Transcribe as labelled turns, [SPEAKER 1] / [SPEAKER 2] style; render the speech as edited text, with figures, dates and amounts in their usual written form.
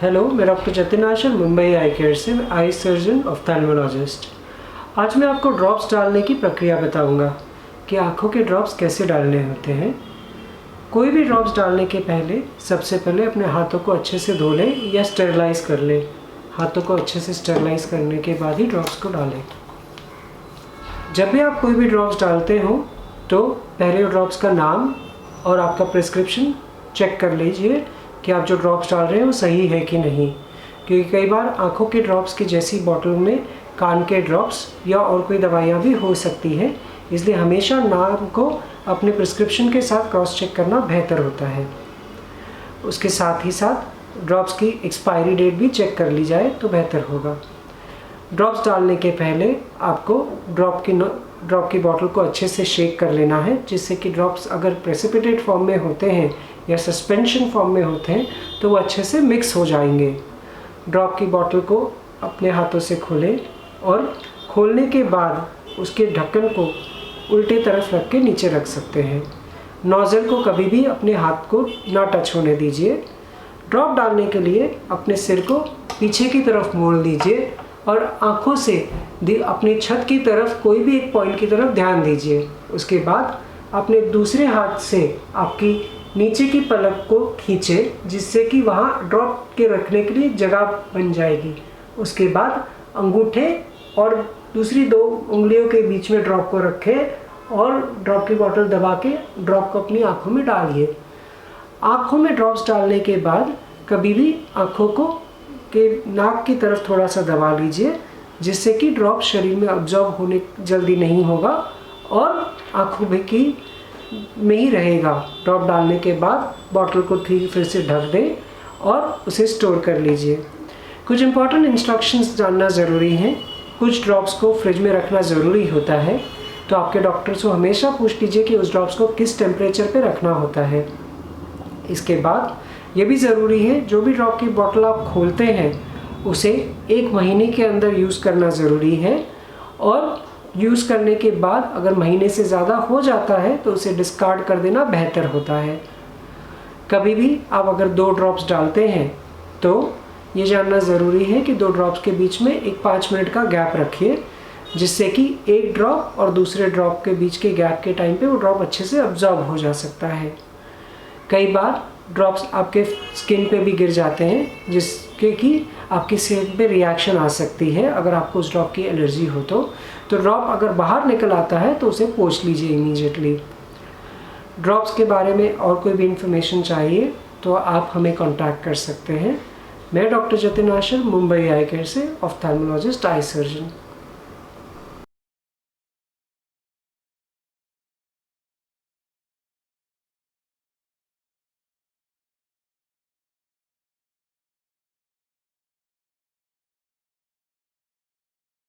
[SPEAKER 1] Hello, मैं doctor Jatin Ashar, Mumbai आई care से, eye surgeon ophthalmologist. आज मैं आपको ड्रॉप्स डालने की प्रक्रिया बताऊंगा कि आँखों के ड्रॉप्स कैसे डालने होते हैं। कोई भी ड्रॉप्स डालने के पहले सबसे पहले अपने हाथों को अच्छे से धो लें या स्टेरिलाइज कर लें। हाथों को अच्छे से स्टेरिलाइज करने के बाद ही ड्रॉप्स को डालें। जब भी आप कोई भी ड्रॉप्स डालते हो तो पहले ड्रॉप्स का नाम और आपका प्रिस्क्रिप्शन चेक कर लीजिए कि आप जो ड्रॉप्स डाल रहे हैं वो सही है कि नहीं, क्योंकि कई बार आँखों के ड्रॉप्स की जैसी बॉटल में कान के ड्रॉप्स या और कोई दवाइयाँ भी हो सकती हैं, इसलिए हमेशा नाम को अपने प्रिस्क्रिप्शन के साथ क्रॉस चेक करना बेहतर होता है। उसके साथ ही साथ ड्रॉप्स की एक्सपायरी डेट भी चेक कर ली जाए तो बेहतर होगा। ड्रॉप्स डालने के पहले आपको ड्रॉप की बॉटल को अच्छे से शेक कर लेना है, जिससे कि ड्रॉप्स अगर प्रेसिपिटेट फॉर्म में होते हैं या सस्पेंशन फॉर्म में होते हैं तो वो अच्छे से मिक्स हो जाएंगे। ड्रॉप की बॉटल को अपने हाथों से खोलें और खोलने के बाद उसके ढक्कन को उल्टे तरफ रख के नीचे रख सकते हैं। नोज़ल को कभी भी अपने हाथ को ना टच होने दीजिए। ड्रॉप डालने के लिए अपने सिर को पीछे की तरफ मोड़ लीजिए और आँखों से अपनी छत की तरफ कोई भी एक पॉइंट की तरफ ध्यान दीजिए। उसके बाद अपने दूसरे हाथ से आपकी नीचे की पलक को खींचे, जिससे कि वहाँ ड्रॉप के रखने के लिए जगह बन जाएगी। उसके बाद अंगूठे और दूसरी 2 उंगलियों के बीच में ड्रॉप को रखें और ड्रॉप की बॉटल दबा के ड्रॉप को अपनी आँखों में डालिए। आँखों में ड्रॉप्स डालने के बाद कभी भी आँखों को के नाक की तरफ थोड़ा सा दबा लीजिए, जिससे कि ड्रॉप शरीर में अब्जॉर्ब होने जल्दी नहीं होगा और आँखों में ही रहेगा। ड्रॉप डालने के बाद बॉटल को ठीक फिर से ढक दें और उसे स्टोर कर लीजिए। कुछ इंपॉर्टेंट इंस्ट्रक्शंस जानना ज़रूरी हैं। कुछ ड्रॉप्स को फ्रिज में रखना ज़रूरी होता है, तो आपके डॉक्टर से हमेशा पूछ लीजिए कि उस ड्रॉप्स को किस टेम्परेचर पे रखना होता है। इसके बाद ये भी ज़रूरी है, जो भी ड्रॉप की बॉटल आप खोलते हैं उसे 1 महीने के अंदर यूज़ करना ज़रूरी है, और यूज़ करने के बाद अगर महीने से ज़्यादा हो जाता है तो उसे डिस्कार्ड कर देना बेहतर होता है। कभी भी आप अगर 2 ड्रॉप्स डालते हैं तो ये जानना ज़रूरी है कि 2 ड्रॉप्स के बीच में एक 5 मिनट का गैप रखिए, जिससे कि एक ड्रॉप और दूसरे ड्रॉप के बीच के गैप के टाइम पे वो ड्रॉप अच्छे से अब्जॉर्ब हो जा सकता है। कई बार ड्रॉप्स आपके स्किन पे भी गिर जाते हैं, जिसके कि आपकी सेहत पे रिएक्शन आ सकती है। अगर आपको उस ड्रॉप की एलर्जी हो तो ड्रॉप अगर बाहर निकल आता है तो उसे पोंछ लीजिए इमीडिएटली। ड्रॉप्स के बारे में और कोई भी इंफॉर्मेशन चाहिए तो आप हमें कांटेक्ट कर सकते हैं। मैं डॉक्टर जतिन आशर, मुंबई आई केयर से, ऑफ्थेल्मोलॉजिस्ट, आई सर्जन।